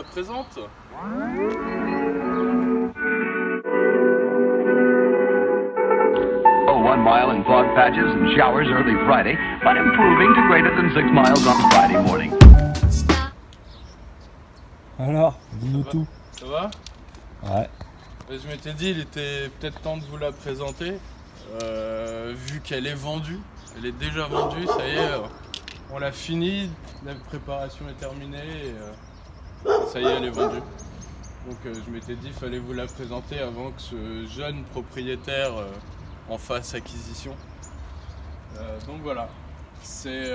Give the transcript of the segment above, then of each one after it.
la présente. Oh, 1 mile in fog patches and showers early Friday, but improving to greater than 6 miles on Friday morning. Alors, dis-nous tout. Ça va? Ouais. Je m'étais dit, il était peut-être temps de vous la présenter, vu qu'elle est vendue. Elle est déjà vendue, ça y est, on l'a fini, la préparation est terminée et ça y est, elle est vendue. Donc je m'étais dit, il fallait vous la présenter avant que ce jeune propriétaire en fasse acquisition. Donc voilà, c'est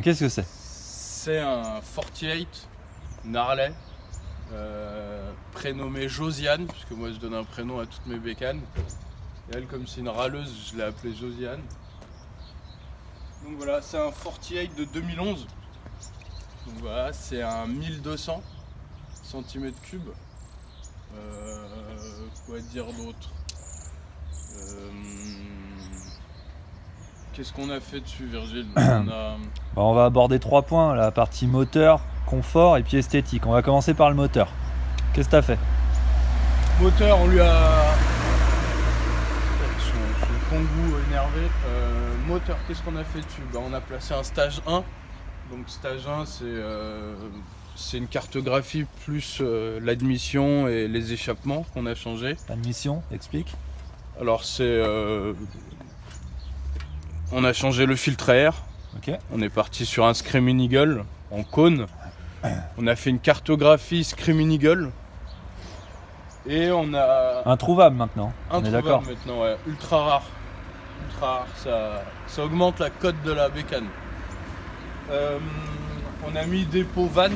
Qu'est-ce que c'est? c'est un 48, une Harley, prénommée Josiane, puisque moi je donne un prénom à toutes mes bécanes. Et elle, comme c'est une râleuse, je l'ai appelée Josiane. Donc voilà, c'est un 48 de 2011. Donc voilà, c'est un 1200 cm3. Quoi dire d'autre? Qu'est-ce qu'on a fait dessus, Virgile? On va aborder 3 points, la partie moteur, confort et puis esthétique. On va commencer par le moteur. Qu'est-ce que t'as fait? Moteur, on lui a... Son Kangoo énervé. Moteur, qu'est-ce qu'on a fait dessus? On a placé un stage 1. Donc stage 1, c'est une cartographie plus l'admission et les échappements qu'on a changé. Admission, explique. Alors on a changé le filtre à air. Ok. On est parti sur un Screaming Eagle en cône. On a fait une cartographie Screaming Eagle. Et on a... Introuvable maintenant. On est d'accord. Maintenant, ouais. Ultra rare. Ultra rare, ça augmente la cote de la bécane. On a mis des pots Vans.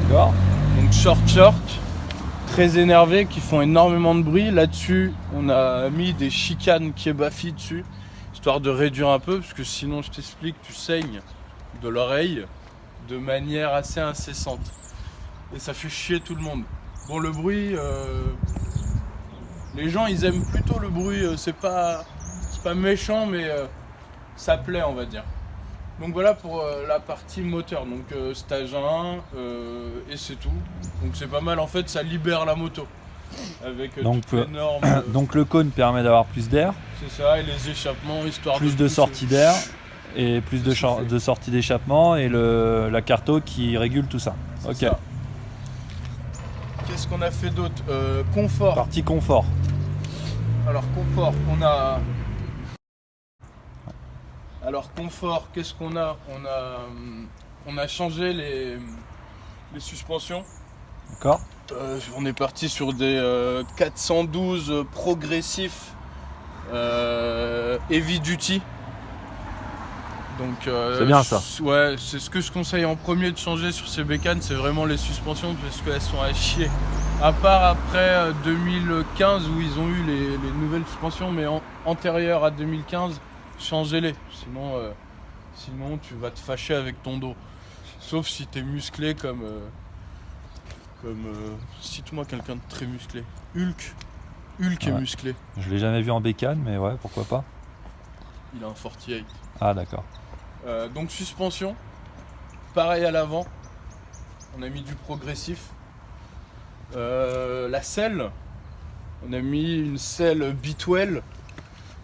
D'accord. Donc short, très énervés, qui font énormément de bruit. Là-dessus, on a mis des chicanes Kiebafi dessus, histoire de réduire un peu, parce que sinon, je t'explique, tu saignes de l'oreille de manière assez incessante. Et ça fait chier tout le monde. Bon, le bruit, les gens, ils aiment plutôt le bruit. C'est pas méchant, mais ça plaît, on va dire. Donc voilà pour la partie moteur, donc stage 1 et c'est tout. Donc c'est pas mal, en fait ça libère la moto avec donc, toutes les normes. Donc le cône permet d'avoir plus d'air. C'est ça, et les échappements, histoire plus de sorties d'air et plus de sorties d'échappement et la carto qui régule tout ça. Ok. Ça. Qu'est-ce qu'on a fait d'autre? Confort. Partie confort. Alors confort, Alors confort, qu'est-ce qu'on a? On a changé les suspensions. D'accord. On est parti sur des 412 progressifs heavy duty. Donc c'est bien ça. Ouais, c'est ce que je conseille en premier de changer sur ces bécanes, c'est vraiment les suspensions parce qu'elles sont à chier. À part après 2015 où ils ont eu les nouvelles suspensions, mais antérieures à 2015. Changez-les, sinon tu vas te fâcher avec ton dos. Sauf si t'es musclé comme cite-moi quelqu'un de très musclé. Hulk est musclé. Je l'ai jamais vu en bécane, mais ouais, pourquoi pas. Il a un 48. Ah d'accord. Donc suspension, pareil à l'avant. On a mis du progressif. La selle, on a mis une selle Bitwell.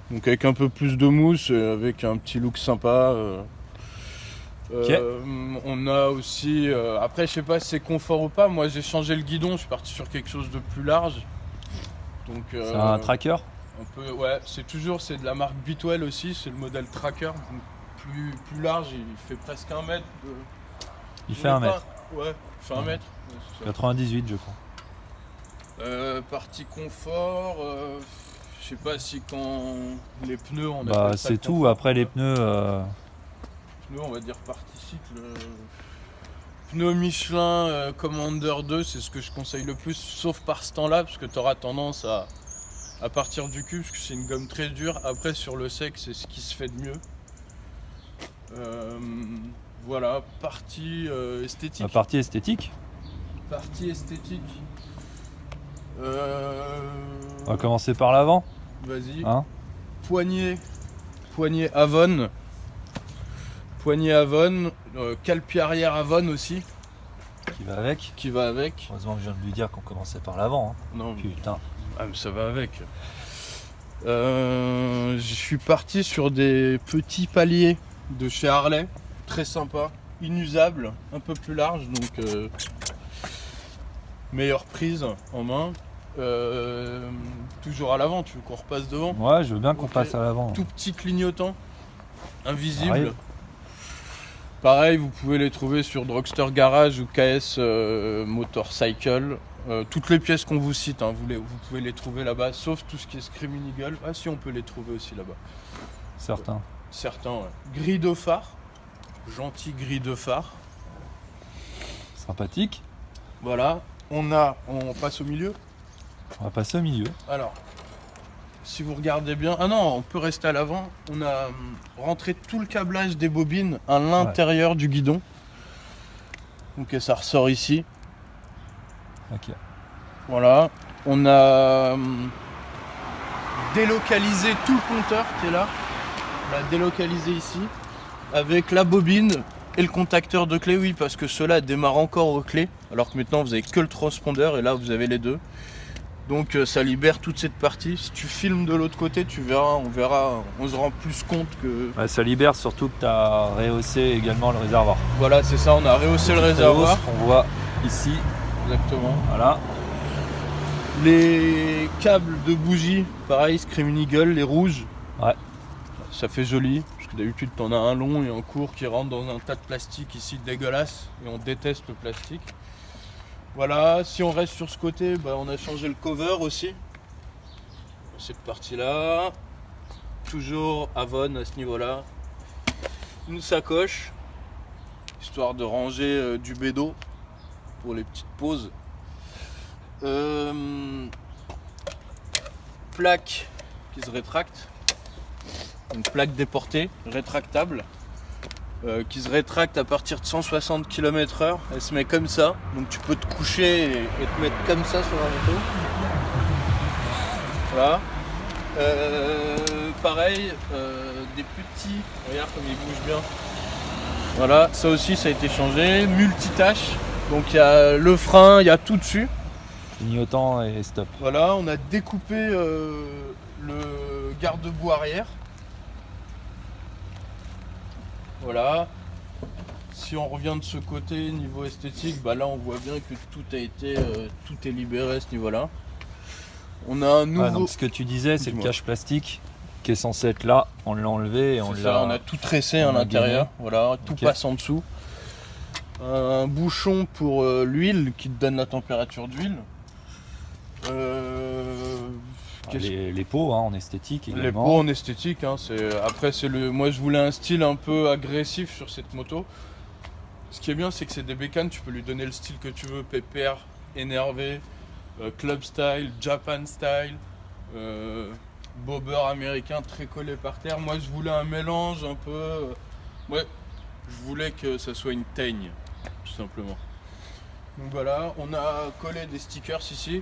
Donc avec un peu plus de mousse, avec un petit look sympa. Okay. On a aussi... après je sais pas si c'est confort ou pas, moi j'ai changé le guidon, je suis parti sur quelque chose de plus large. Donc, c'est un tracker? Ouais, c'est de la marque Bitwell aussi, c'est le modèle tracker. Donc plus large, il fait presque 1 mètre. Il fait 1 mètre. Ouais, il fait 1 mètre. Ouais, 98 je crois. Partie confort... je sais pas si quand les pneus on a c'est tout confort, après les pneus pneus on va dire partie cycle pneus Michelin Commander 2 c'est ce que je conseille le plus sauf par ce temps là parce que tu auras tendance à partir du cul parce que c'est une gomme très dure. Après sur le sec c'est ce qui se fait de mieux. Voilà, partie esthétique. La partie esthétique. On va commencer par l'avant. Vas-y. Hein, Poignée Avon. poignée Avon, cale-pied arrière Avon aussi, Qui va avec. qui va avec. Heureusement que je viens de lui dire qu'on commençait par l'avant. Hein. Non, Putain. mais ça va avec. Je suis parti sur des petits paliers de chez Harley, très sympa, inusable, un peu plus large, donc meilleure prise en main. Toujours à l'avant, tu veux qu'on repasse devant? Ouais, je veux bien qu'on Ok. passe à l'avant. Tout petit clignotant, invisible. Arrive. Pareil, vous pouvez les trouver sur Drugster Garage ou KS Motorcycle. Toutes les pièces qu'on vous cite, hein, vous pouvez les trouver là-bas, sauf tout ce qui est Screaming Eagle. Ah si, on peut les trouver aussi là-bas. Certains. Certains, ouais. Grille de phare, gentil grille de phare. Sympathique. Voilà, on passe au milieu. On va passer au milieu. Alors, si vous regardez bien, ah non, on peut rester à l'avant. On a rentré tout le câblage des bobines à l'intérieur du guidon. Donc ça ressort ici. Ok. Voilà, on a délocalisé tout le compteur qui est là. On l'a délocalisé ici avec la bobine et le contacteur de clé, oui, parce que ceux-là démarrent encore aux clés, alors que maintenant vous avez que le transpondeur et là vous avez les deux. Donc ça libère toute cette partie. Si tu filmes de l'autre côté, tu verras, on se rend plus compte que. Ouais, ça libère surtout que tu as rehaussé également le réservoir. Voilà, c'est ça, on a rehaussé le réservoir. On voit ici. Exactement. Voilà. Les câbles de bougie, pareil, Screaming Eagle, les rouges. Ouais. Ça fait joli, parce que d'habitude t'en as un long et un court qui rentre dans un tas de plastique ici dégueulasse, et on déteste le plastique. Voilà, si on reste sur ce côté, on a changé le cover aussi. Cette partie-là, toujours Avon à ce niveau-là. Une sacoche, histoire de ranger du bédo pour les petites pauses. Plaque qui se rétracte, une plaque déportée rétractable qui se rétracte à partir de 160 km/h. Elle se met comme ça, donc tu peux te coucher et te mettre comme ça sur la moto. Voilà. Pareil, des petits, regarde comme ils bougent bien. Voilà, ça aussi ça a été changé, multitâche. Donc il y a le frein, il y a tout dessus. Clignotant et stop. Voilà, on a découpé le garde-boue arrière. Voilà. Si on revient de ce côté niveau esthétique, là on voit bien que tout est libéré à ce niveau-là. On a un nouveau. Ouais, donc ce que tu disais, c'est le Dis-moi. cache plastique qui est censé être là. On l'a enlevé et on C'est ça, on a tout tressé à on a l'intérieur. gainé. Voilà, tout Ok. passe en dessous. Un bouchon pour l'huile qui te donne la température d'huile. Qu'est-ce les pots hein, en esthétique Les également. pots en esthétique, hein, moi je voulais un style un peu agressif sur cette moto. Ce qui est bien, c'est que c'est des bécanes, tu peux lui donner le style que tu veux, pépère, énervé, club style, Japan style, bobber américain très collé par terre. Moi je voulais un mélange un peu, je voulais que ça soit une teigne, tout simplement. Donc voilà, on a collé des stickers ici,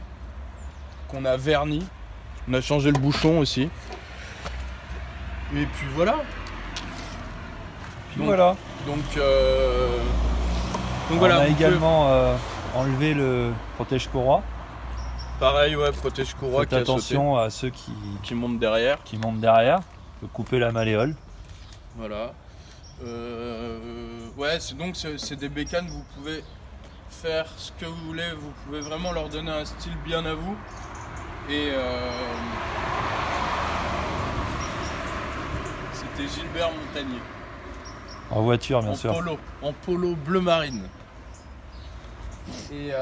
qu'on a vernis. On a changé le bouchon aussi. Et puis voilà. Donc, Voilà. Donc On voilà. a vous pouvez- également enlevé le protège courroie. Pareil, ouais, protège courroie Faites qui a sauté, attention à ceux qui monte derrière. qui montent derrière. On peut couper la malléole. Voilà. Ouais, c'est des bécanes, vous pouvez faire ce que vous voulez, vous pouvez vraiment leur donner un style bien à vous. Et c'était Gilbert Montagnier. En voiture, bien en sûr. polo bleu marine. Et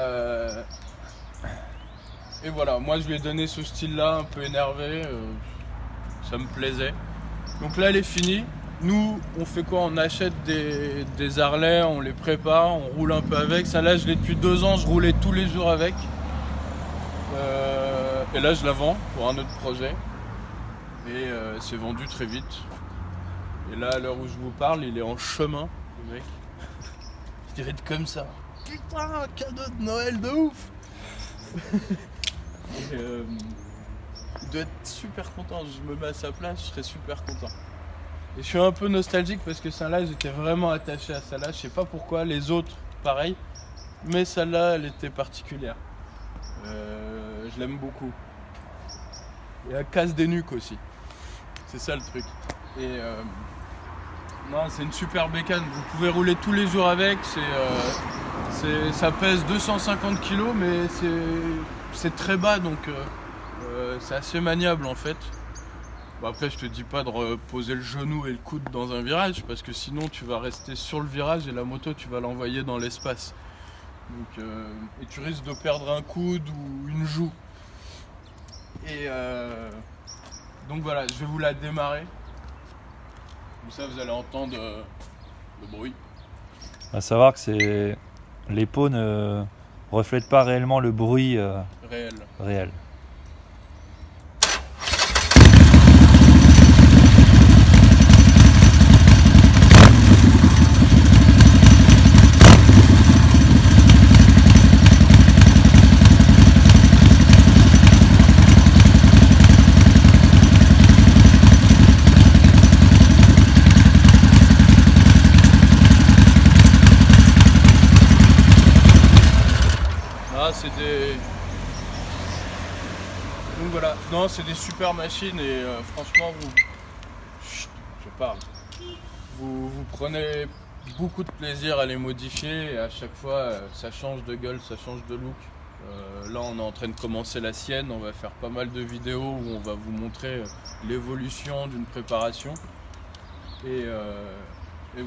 voilà, moi je lui ai donné ce style-là, un peu énervé, ça me plaisait. Donc là elle est finie. Nous, on fait quoi? On achète des Harley, on les prépare, on roule un peu avec. Ça là, je l'ai depuis 2 ans, je roulais tous les jours avec. Et là, je la vends pour un autre projet. Et c'est vendu très vite. Et là, à l'heure où je vous parle, il est en chemin, le mec. Je dirais être comme ça. Putain, un cadeau de Noël de ouf. Et, il doit être super content. Je me mets à sa place, je serais super content. Et je suis un peu nostalgique parce que celle-là, j'étais vraiment attaché à celle-là. Je sais pas pourquoi, les autres, pareil. Mais celle-là, elle était particulière. Je l'aime beaucoup. Et elle casse des nuques aussi. C'est ça le truc. Et non, c'est une super bécane. Vous pouvez rouler tous les jours avec. Ça pèse 250 kg, mais c'est très bas, donc c'est assez maniable en fait. Bon, après, je te dis pas de reposer le genou et le coude dans un virage, parce que sinon tu vas rester sur le virage et la moto tu vas l'envoyer dans l'espace. Donc, et tu risques de perdre un coude ou une joue. Et donc voilà, je vais vous la démarrer. Comme ça vous allez entendre le bruit. À savoir que les pots ne reflètent pas réellement le bruit réel. Donc voilà, non, c'est des super machines et franchement, je parle. Vous prenez beaucoup de plaisir à les modifier et à chaque fois, ça change de gueule, ça change de look. Là, on est en train de commencer la sienne, on va faire pas mal de vidéos où on va vous montrer l'évolution d'une préparation. Et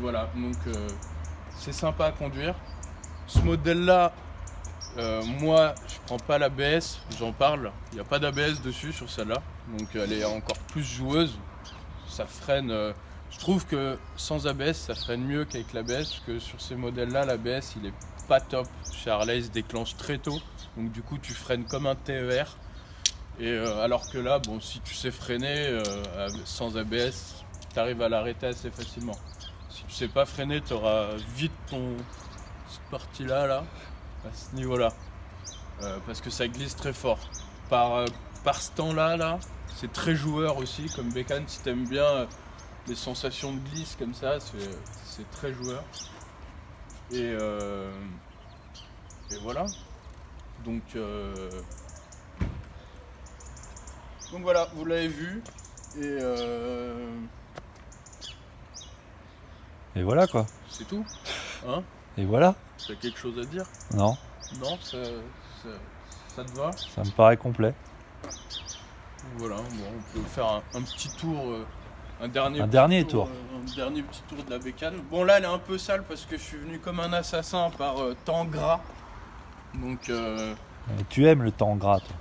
voilà, donc c'est sympa à conduire. Ce modèle-là, moi je prends pas l'ABS, j'en parle, il n'y a pas d'ABS dessus sur celle-là, donc elle est encore plus joueuse, ça freine, je trouve que sans ABS ça freine mieux qu'avec l'ABS, parce que sur ces modèles-là l'ABS il est pas top, chez Harley il se déclenche très tôt, donc du coup tu freines comme un TER, et alors que là, bon, si tu sais freiner sans ABS, tu arrives à l'arrêter assez facilement. Si tu sais pas freiner, tu auras vite cette partie-là, là, à ce niveau-là, parce que ça glisse très fort. Par ce temps-là, là, c'est très joueur aussi, comme bécane. Si t'aimes bien les sensations de glisse comme ça, c'est très joueur. Et voilà. Donc voilà, vous l'avez vu. Et voilà quoi. C'est tout, hein? Et voilà. T'as quelque chose à dire? Non, Non, ça te va? ça me paraît complet. Voilà, bon, on peut faire un petit tour, un dernier petit tour de la bécane. Bon là, elle est un peu sale parce que je suis venu comme un assassin par temps gras. Donc Tu aimes le temps gras, toi.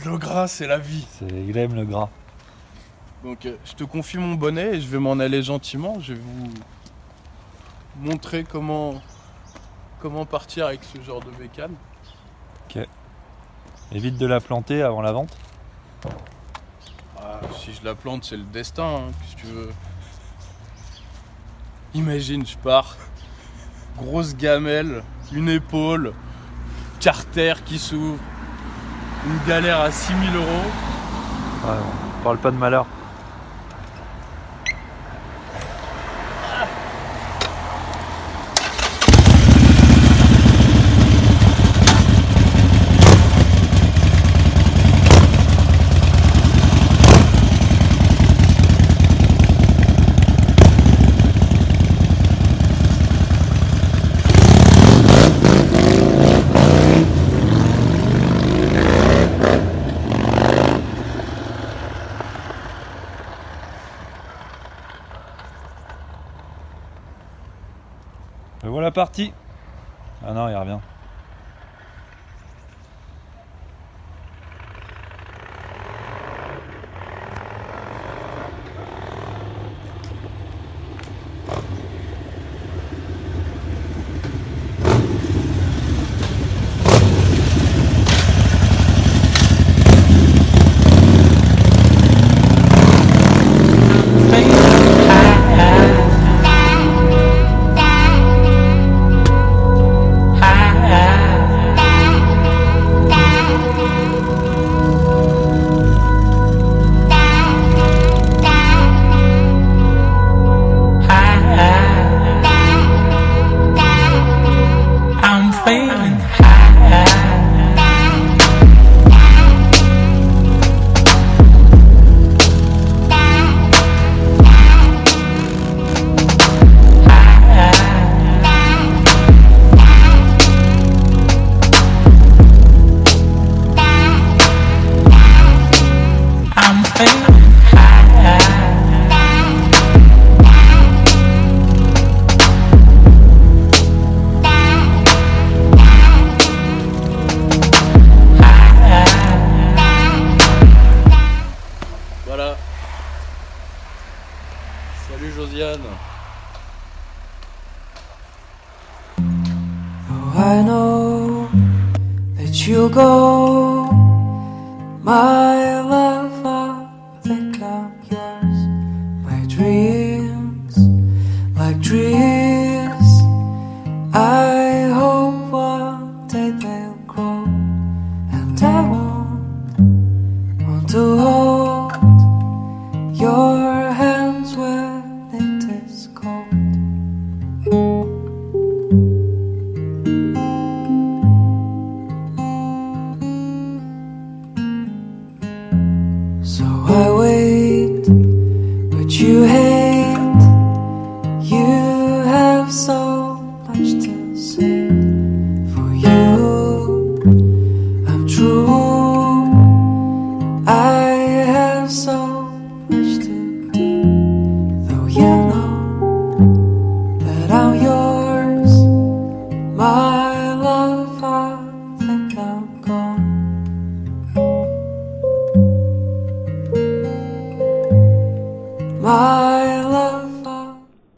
le gras, c'est la vie. Il aime le gras. Donc je te confie mon bonnet et je vais m'en aller gentiment. Je vais vous montrer comment partir avec ce genre de bécane. Ok. Évite de la planter avant la vente. Ah, si je la plante, c'est le destin, hein, qu'est-ce que tu veux. Imagine, je pars, grosse gamelle, une épaule, carter qui s'ouvre, une galère à 6 000 €. Ouais, on parle pas de malheur. Le voilà parti. Ah non, il revient. Yann. Oh, I know that you'll go, my love, I'll think I'm yours. My dreams, like trees, I hope one day they'll grow, and I want to hold your hands when it is cold. So I wait, but you hate. You have so much to say. For you, I'm true. I have so much to do. Though you know that I'm yours, my love, I think I'm gone. My